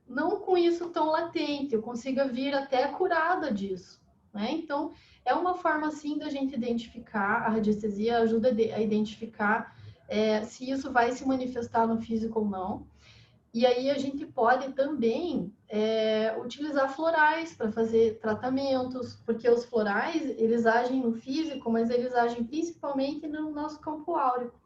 não com isso tão latente, eu consiga vir até curada disso, né? Então, é uma forma, assim, da gente identificar, a radiestesia ajuda a identificar se isso vai se manifestar no físico ou não. E aí a gente pode também utilizar florais para fazer tratamentos, porque os florais, eles agem no físico, mas eles agem principalmente no nosso campo áurico.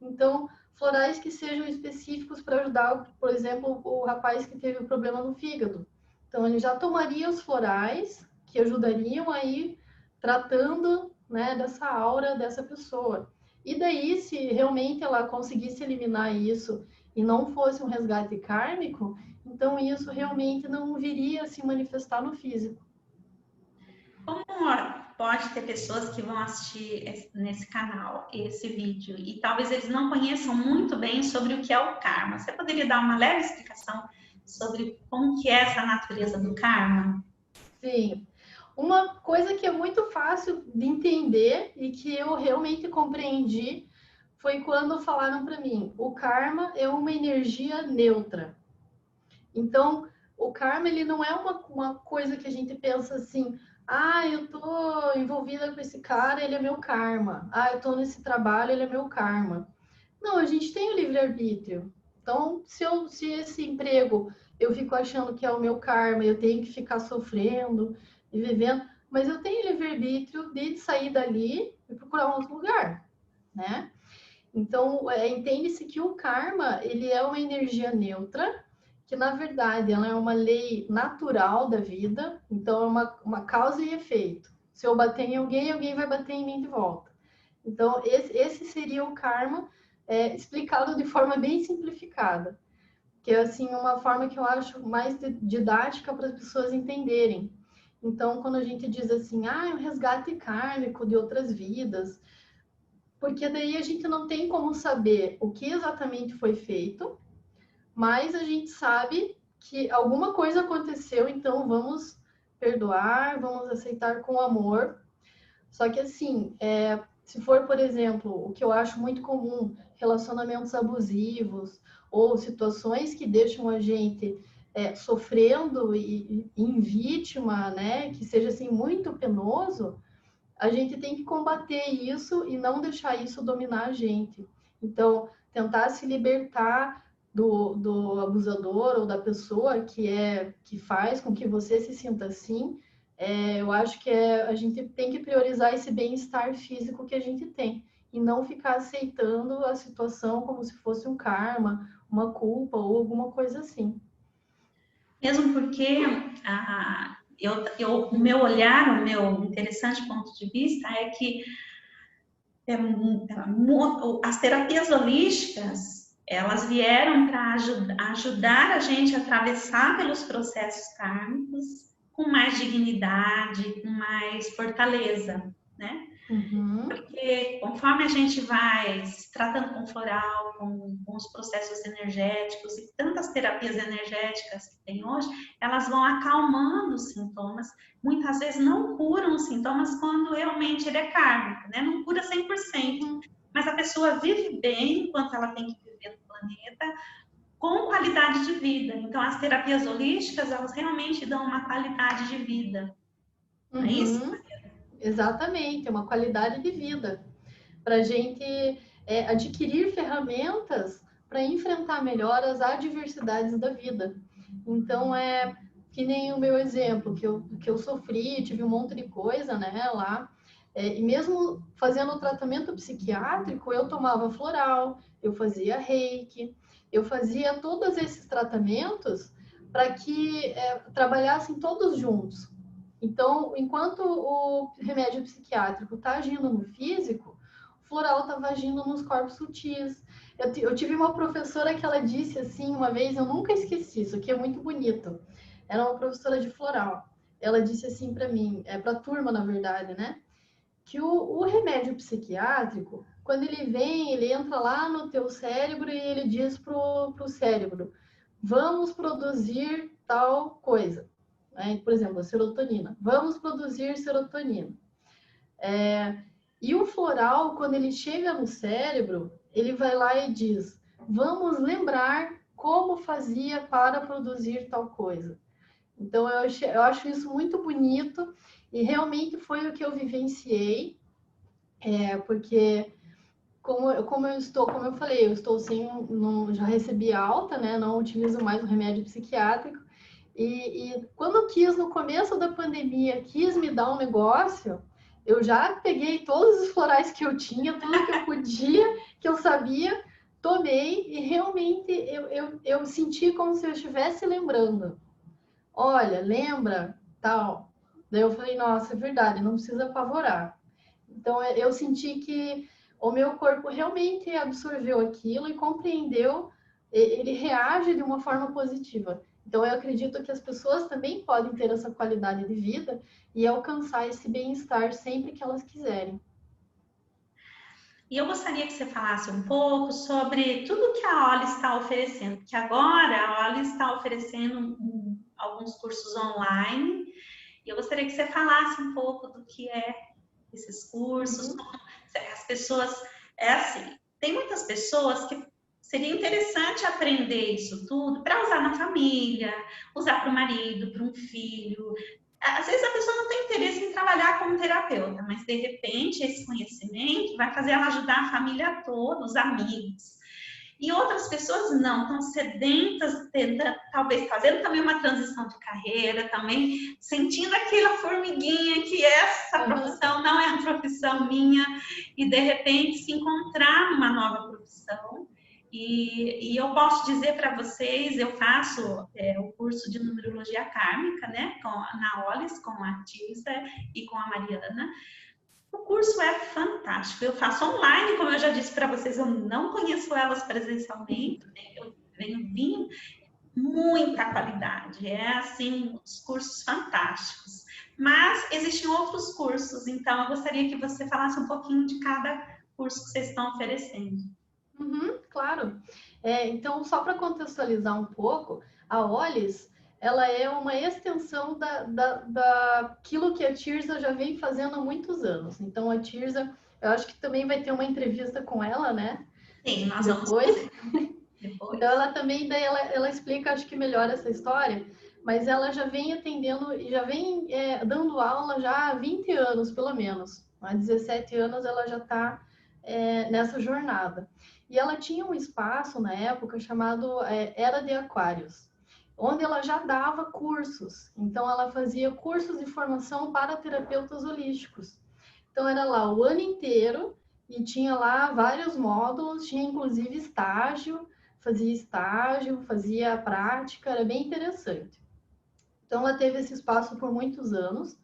Então, florais que sejam específicos para ajudar, por exemplo, o rapaz que teve um problema no fígado. Então, ele já tomaria os florais que ajudariam aí tratando, né, dessa aura dessa pessoa. E daí, se realmente ela conseguisse eliminar isso e não fosse um resgate kármico, então isso realmente não viria a se manifestar no físico. Como pode ter pessoas que vão assistir nesse canal, esse vídeo, e talvez eles não conheçam muito bem sobre o que é o karma. Você poderia dar uma leve explicação sobre como que é essa natureza do karma? Sim. Uma coisa que é muito fácil de entender e que eu realmente compreendi foi quando falaram para mim, o karma é uma energia neutra. Então, o karma ele não é uma coisa que a gente pensa assim, ah, eu tô envolvida com esse cara, ele é meu karma. Ah, eu tô nesse trabalho, ele é meu karma. Não, a gente tem o livre-arbítrio. Então, se esse emprego eu fico achando que é o meu karma, eu tenho que ficar sofrendo e vivendo, mas eu tenho livre-arbítrio de sair dali e procurar um outro lugar, né? Então, entende-se que o karma, ele é uma energia neutra, que na verdade ela é uma lei natural da vida, então é uma causa e efeito. Se eu bater em alguém, alguém vai bater em mim de volta. Então, esse seria o karma explicado de forma bem simplificada, que é assim uma forma que eu acho mais didática para as pessoas entenderem. Então, quando a gente diz assim, ah, é um resgate kármico de outras vidas, porque daí a gente não tem como saber o que exatamente foi feito, mas a gente sabe que alguma coisa aconteceu, então vamos perdoar, vamos aceitar com amor. Só que assim, se for, por exemplo, o que eu acho muito comum, relacionamentos abusivos ou situações que deixam a gente sofrendo e em vítima, né, que seja assim muito penoso, a gente tem que combater isso e não deixar isso dominar a gente. Então, tentar se libertar do abusador ou da pessoa que faz com que você se sinta assim, eu acho que a gente tem que priorizar esse bem-estar físico que a gente tem e não ficar aceitando a situação como se fosse um karma, uma culpa ou alguma coisa assim. Mesmo porque o meu olhar, o meu interessante ponto de vista é que as terapias holísticas, elas vieram para ajudar a gente a atravessar pelos processos kármicos com mais dignidade, com mais fortaleza, né? Uhum. Porque conforme a gente vai se tratando com floral, com os processos energéticos e tantas terapias energéticas que tem hoje, elas vão acalmando os sintomas. Muitas vezes não curam os sintomas quando realmente ele é kármico, né? Não cura 100%, mas a pessoa vive bem enquanto ela tem que viver no planeta, com qualidade de vida. Então, as terapias holísticas, elas realmente dão uma qualidade de vida. Não é isso? Uhum. Exatamente, é uma qualidade de vida. Para a gente adquirir ferramentas para enfrentar melhor as adversidades da vida. Então, que nem o meu exemplo, que eu sofri, tive um monte de coisa, né, lá. E mesmo fazendo o tratamento psiquiátrico, eu tomava floral, eu fazia reiki, eu fazia todos esses tratamentos para que trabalhassem todos juntos. Então, enquanto o remédio psiquiátrico está agindo no físico, o floral estava agindo nos corpos sutis. Eu tive uma professora que ela disse assim uma vez, eu nunca esqueci, isso aqui é muito bonito. Era uma professora de floral. Ela disse assim para mim, para a turma, na verdade, né? Que o remédio psiquiátrico, quando ele vem, ele entra lá no teu cérebro e ele diz pro cérebro, vamos produzir tal coisa. Né? Por exemplo, a serotonina. Vamos produzir serotonina. E o floral, quando ele chega no cérebro, ele vai lá e diz: vamos lembrar como fazia para produzir tal coisa. Então, eu acho isso muito bonito e realmente foi o que eu vivenciei, porque como eu falei, eu estou sem, não, já recebi alta, né? Não utilizo mais o remédio psiquiátrico. E quando quis, no começo da pandemia, quis me dar um negócio, eu já peguei todos os florais que eu tinha, tudo que eu podia, que eu sabia, tomei e realmente eu senti como se eu estivesse lembrando. Olha, lembra? Tal. Daí eu falei, nossa, é verdade, não precisa apavorar. Então eu senti que o meu corpo realmente absorveu aquilo e compreendeu, ele reage de uma forma positiva. Então eu acredito que as pessoas também podem ter essa qualidade de vida e alcançar esse bem-estar sempre que elas quiserem. E eu gostaria que você falasse um pouco sobre tudo que a Oli está oferecendo, porque agora a Oli está oferecendo alguns cursos online, e eu gostaria que você falasse um pouco do que é esses cursos, Uhum. como as pessoas, é assim, tem muitas pessoas que seria interessante aprender isso tudo para usar na família, usar para o marido, para um filho. Às vezes a pessoa não tem interesse em trabalhar como terapeuta, mas de repente esse conhecimento vai fazer ela ajudar a família toda, os amigos. E outras pessoas não, estão sedentas, talvez fazendo também uma transição de carreira, também sentindo aquela formiguinha que essa Uhum. profissão não é a profissão minha, e de repente se encontrar numa nova profissão. E eu posso dizer para vocês, eu faço o curso de numerologia kármica, né, na Olis, com a Tirza e com a Mariana. O curso é fantástico. Eu faço online, como eu já disse para vocês, eu não conheço elas presencialmente, né? Eu venho muita qualidade. É assim, os cursos fantásticos. Mas existem outros cursos, então eu gostaria que você falasse um pouquinho de cada curso que vocês estão oferecendo. Uhum, claro. Então, só para contextualizar um pouco, a Olis, ela é uma extensão daquilo que a Tirza já vem fazendo há muitos anos. Então, a Tirza, eu acho que também vai ter uma entrevista com ela, né? Sim, nós vamos Depois. fazer depois. Então, ela também, daí ela explica, acho que melhor essa história, mas ela já vem atendendo e já vem dando aula já há 20 anos, pelo menos. Há 17 anos ela já está nessa jornada. E ela tinha um espaço na época chamado Era de Aquários, onde ela já dava cursos. Então, ela fazia cursos de formação para terapeutas holísticos. Então, era lá o ano inteiro e tinha lá vários módulos, tinha inclusive estágio, fazia prática, era bem interessante. Então, ela teve esse espaço por muitos anos.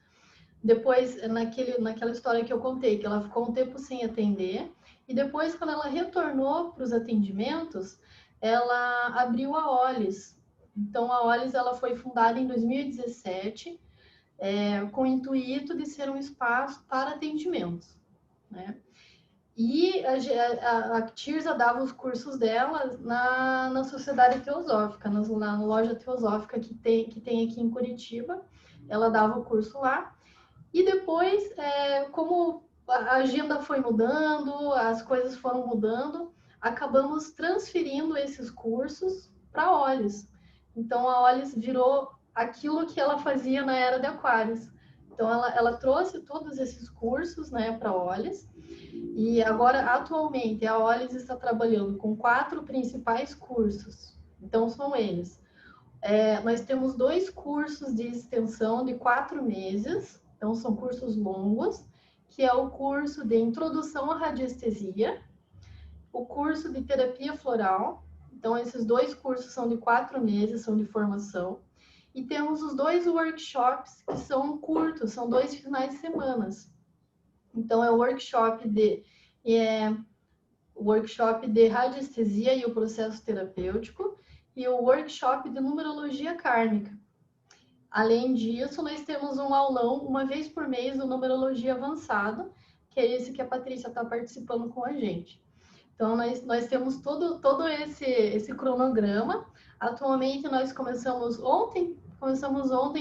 Depois, naquela história que eu contei, que ela ficou um tempo sem atender, e depois, quando ela retornou para os atendimentos, ela abriu a Olis. Então, a Olis ela foi fundada em 2017, com o intuito de ser um espaço para atendimentos, né? E a Tirza dava os cursos dela na Sociedade Teosófica, na loja teosófica que tem aqui em Curitiba. Ela dava o curso lá. E depois, como a agenda foi mudando, as coisas foram mudando, acabamos transferindo esses cursos para a Olis. Então, a Olis virou aquilo que ela fazia na Era de Aquários. Então, ela trouxe todos esses cursos, né, para a Olis. E agora, atualmente, a Olis está trabalhando com 4 principais cursos. Então, são eles. Nós temos 2 cursos de extensão de 4 meses. Então, são cursos longos, que é o curso de Introdução à Radiestesia, o curso de Terapia Floral. Então, esses 2 cursos são de 4 meses, são de formação. E temos os 2 workshops, que são curtos, são 2 finais de semana. Então, é o workshop de radiestesia e o processo terapêutico e o workshop de numerologia kármica. Além disso, nós temos um aulão uma vez por mês do numerologia avançado, que é esse que a Patrícia está participando com a gente. Então, nós temos todo esse cronograma. Atualmente, nós começamos ontem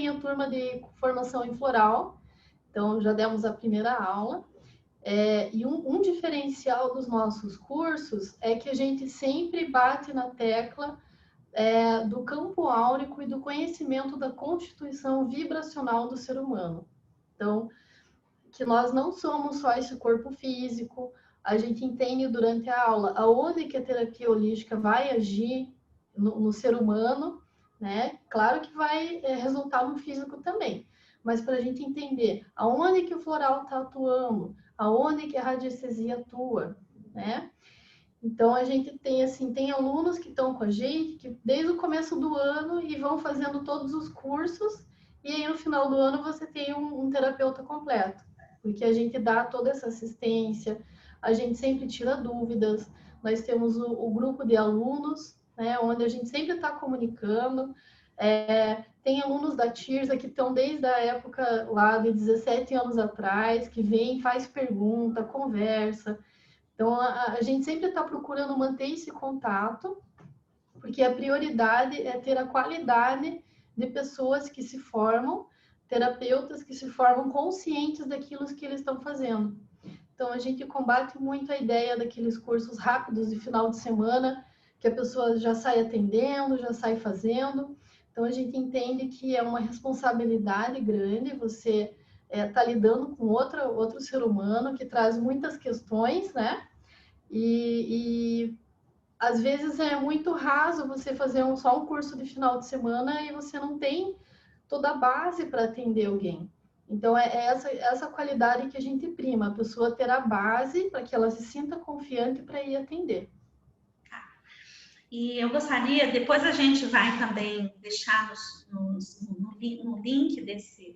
a turma de formação em floral. Então, já demos a primeira aula. E um diferencial dos nossos cursos é que a gente sempre bate na tecla do campo áurico e do conhecimento da constituição vibracional do ser humano. Então, que nós não somos só esse corpo físico, a gente entende durante a aula aonde que a terapia holística vai agir no ser humano, né? Claro que vai resultar no físico também, mas para a gente entender aonde que o floral está atuando, aonde que a radiestesia atua, né? Então a gente tem assim, tem alunos que estão com a gente que desde o começo do ano e vão fazendo todos os cursos, e aí no final do ano você tem um terapeuta completo, porque a gente dá toda essa assistência, a gente sempre tira dúvidas, nós temos o grupo de alunos, né, onde a gente sempre está comunicando. Tem alunos da TIRSA que estão desde a época lá de 17 anos atrás, que vem, faz pergunta, conversa. Então, a gente sempre está procurando manter esse contato, porque a prioridade é ter a qualidade de pessoas que se formam, terapeutas que se formam conscientes daquilo que eles estão fazendo. Então, a gente combate muito a ideia daqueles cursos rápidos de final de semana, que a pessoa já sai atendendo, já sai fazendo. Então, a gente entende que é uma responsabilidade grande você tá lidando com outro ser humano que traz muitas questões, né? E às vezes é muito raso você fazer só um curso de final de semana e você não tem toda a base para atender alguém. Então, é essa qualidade que a gente prima, a pessoa ter a base para que ela se sinta confiante para ir atender. E eu gostaria, depois a gente vai também deixar no link desse,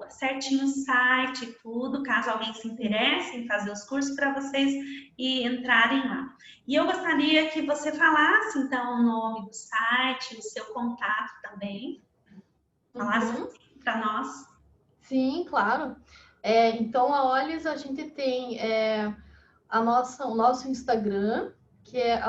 certinho o site e tudo, caso alguém se interesse em fazer os cursos, para vocês entrarem lá. E eu gostaria que você falasse, então, o nome do site, o seu contato também, falasse para nós. Sim, claro. Então, a Olhos, a gente tem o nosso Instagram, que é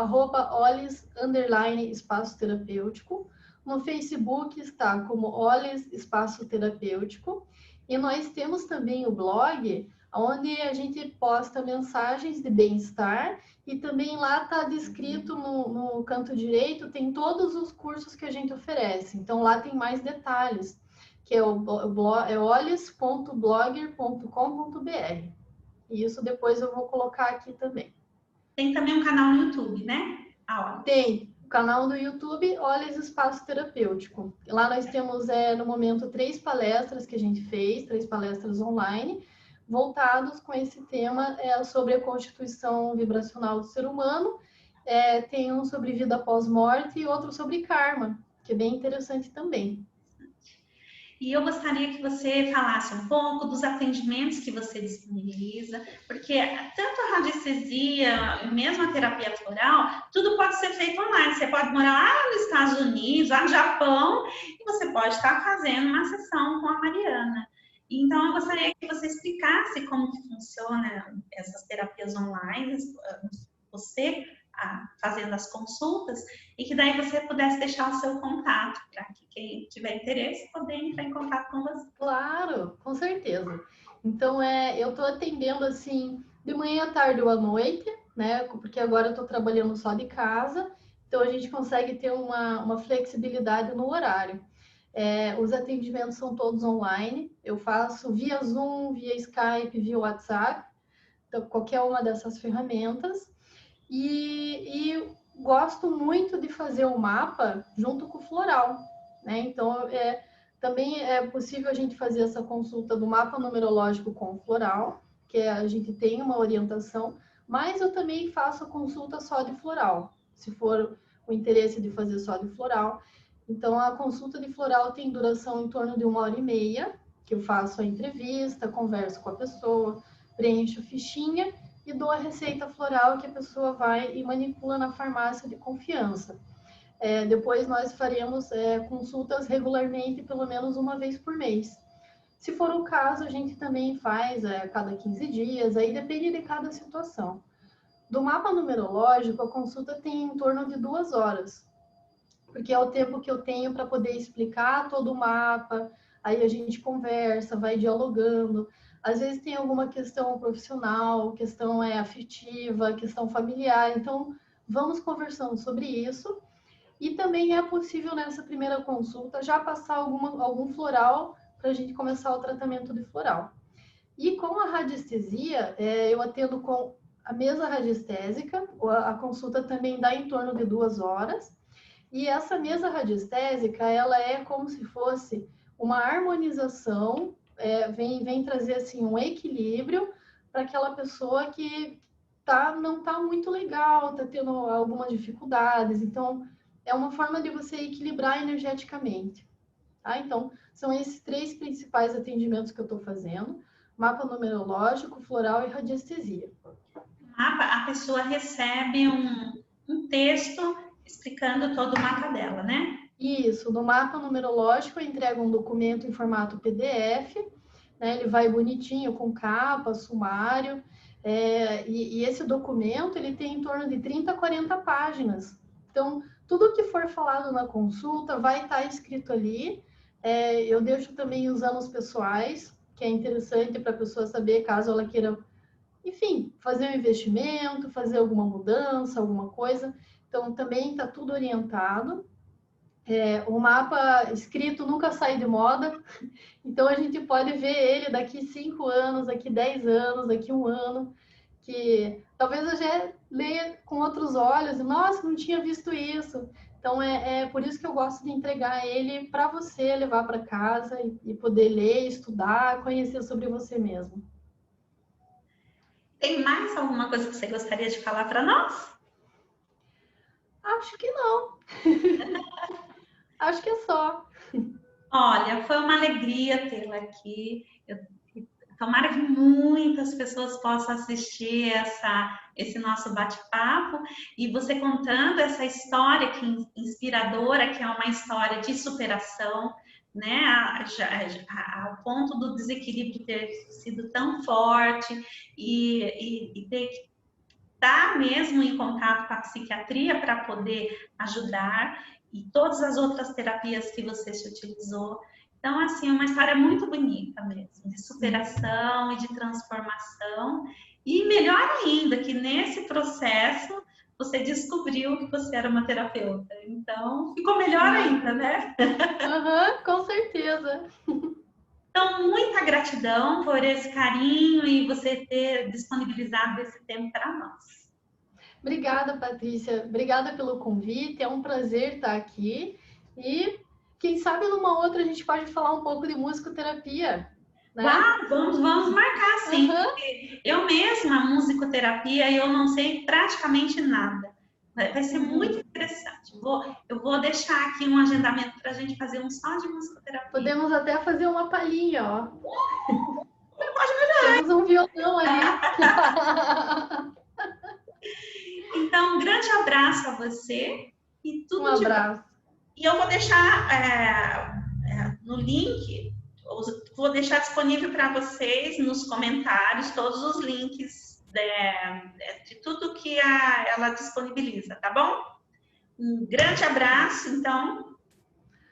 @Olhos_espaço terapêutico. No Facebook está como Olhos Espaço Terapêutico. E nós temos também o blog, onde a gente posta mensagens de bem-estar. E também lá está descrito no canto direito, tem todos os cursos que a gente oferece. Então, lá tem mais detalhes, que é olhos.blogger.com.br. E isso depois eu vou colocar aqui também. Tem também um canal no YouTube, né? Tem o canal do YouTube Olhos Espaço Terapêutico. Lá nós temos, no momento, 3 palestras que a gente fez, 3 palestras online, voltados com esse tema sobre a constituição vibracional do ser humano. Tem um sobre vida pós-morte e outro sobre karma, que é bem interessante também. E eu gostaria que você falasse um pouco dos atendimentos que você disponibiliza, porque tanto a radiestesia, mesmo a terapia floral, tudo pode ser feito online. Você pode morar lá nos Estados Unidos, lá no Japão, e você pode estar fazendo uma sessão com a Mariana. Então, eu gostaria que você explicasse como que funciona essas terapias online, você fazendo as consultas, e que daí você pudesse deixar o seu contato, para que quem tiver interesse poder entrar em contato com você. Claro, com certeza. Então, eu estou atendendo assim de manhã, à tarde ou à noite, né? Porque agora eu estou trabalhando só de casa, então a gente consegue ter uma flexibilidade no horário. Os atendimentos são todos online, eu faço via Zoom, via Skype, via WhatsApp, então qualquer uma dessas ferramentas. E gosto muito de fazer o mapa junto com o floral, né? Então, também é possível a gente fazer essa consulta do mapa numerológico com o floral, que a gente tem uma orientação, mas eu também faço a consulta só de floral, se for o interesse de fazer só de floral. Então, a consulta de floral tem duração em torno de 1h30, que eu faço a entrevista, converso com a pessoa, preencho fichinha e dou a receita floral que a pessoa vai e manipula na farmácia de confiança. Depois nós faremos consultas regularmente, pelo menos uma vez por mês. Se for o caso, a gente também faz a cada 15 dias, aí depende de cada situação. Do mapa numerológico, a consulta tem em torno de 2 horas, porque é o tempo que eu tenho para poder explicar todo o mapa, aí a gente conversa, vai dialogando. Às vezes tem alguma questão profissional, questão afetiva, questão familiar, então vamos conversando sobre isso. E também é possível nessa primeira consulta já passar algum floral para a gente começar o tratamento de floral. E com a radiestesia, eu atendo com a mesa radiestésica, a consulta também dá em torno de 2 horas, e essa mesa radiestésica, ela é como se fosse uma harmonização, vem trazer assim um equilíbrio para aquela pessoa que não está muito legal, está tendo algumas dificuldades. Então, é uma forma de você equilibrar energeticamente. Tá? Então, são esses 3 principais atendimentos que eu estou fazendo: mapa numerológico, floral e radiestesia. A pessoa recebe um texto explicando todo o mapa dela, né? Isso, no mapa numerológico eu entrego um documento em formato PDF, né? Ele vai bonitinho, com capa, sumário, e esse documento ele tem em torno de 30 a 40 páginas. Então, tudo que for falado na consulta vai estar escrito ali. Eu deixo também os anos pessoais, que é interessante para a pessoa saber, caso ela queira, enfim, fazer um investimento, fazer alguma mudança, alguma coisa. Então, também está tudo orientado. O mapa escrito nunca sai de moda, então a gente pode ver ele daqui 5 anos, daqui 10 anos, daqui 1 ano, que talvez eu já leia com outros olhos, e nossa, não tinha visto isso. Então é por isso que eu gosto de entregar ele para você levar para casa e poder ler, estudar, conhecer sobre você mesmo. Tem mais alguma coisa que você gostaria de falar para nós? Acho que não. Acho que é só. Olha, foi uma alegria tê-la aqui. Tomara que muitas pessoas possam assistir esse nosso bate-papo e você contando essa história que inspiradora, que é uma história de superação, né? Ao ponto do desequilíbrio ter sido tão forte e ter que estar mesmo em contato com a psiquiatria para poder ajudar, e todas as outras terapias que você se utilizou. Então, assim, é uma história muito bonita mesmo, de superação e de transformação. E melhor ainda, que nesse processo você descobriu que você era uma terapeuta. Então, ficou melhor ainda, né? Com certeza. Então, muita gratidão por esse carinho e você ter disponibilizado esse tempo para nós. Obrigada, Patrícia. Obrigada pelo convite. É um prazer estar aqui. E quem sabe numa outra a gente pode falar um pouco de musicoterapia, né? Vamos marcar, sim. Porque eu mesma, musicoterapia, eu não sei praticamente nada. Vai ser muito interessante. Eu vou deixar aqui um agendamento para a gente fazer um só de musicoterapia. Podemos até fazer uma palhinha, ó. Temos um violão ali. Então, um grande abraço a você e tudo Um abraço. E eu vou deixar no link, vou deixar disponível para vocês nos comentários todos os links de tudo que ela disponibiliza, tá bom? Um grande abraço, então,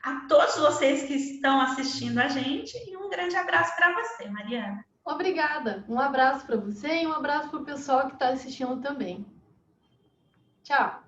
a todos vocês que estão assistindo a gente e um grande abraço para você, Mariana. Obrigada. Um abraço para você e um abraço para o pessoal que está assistindo também. Tchau.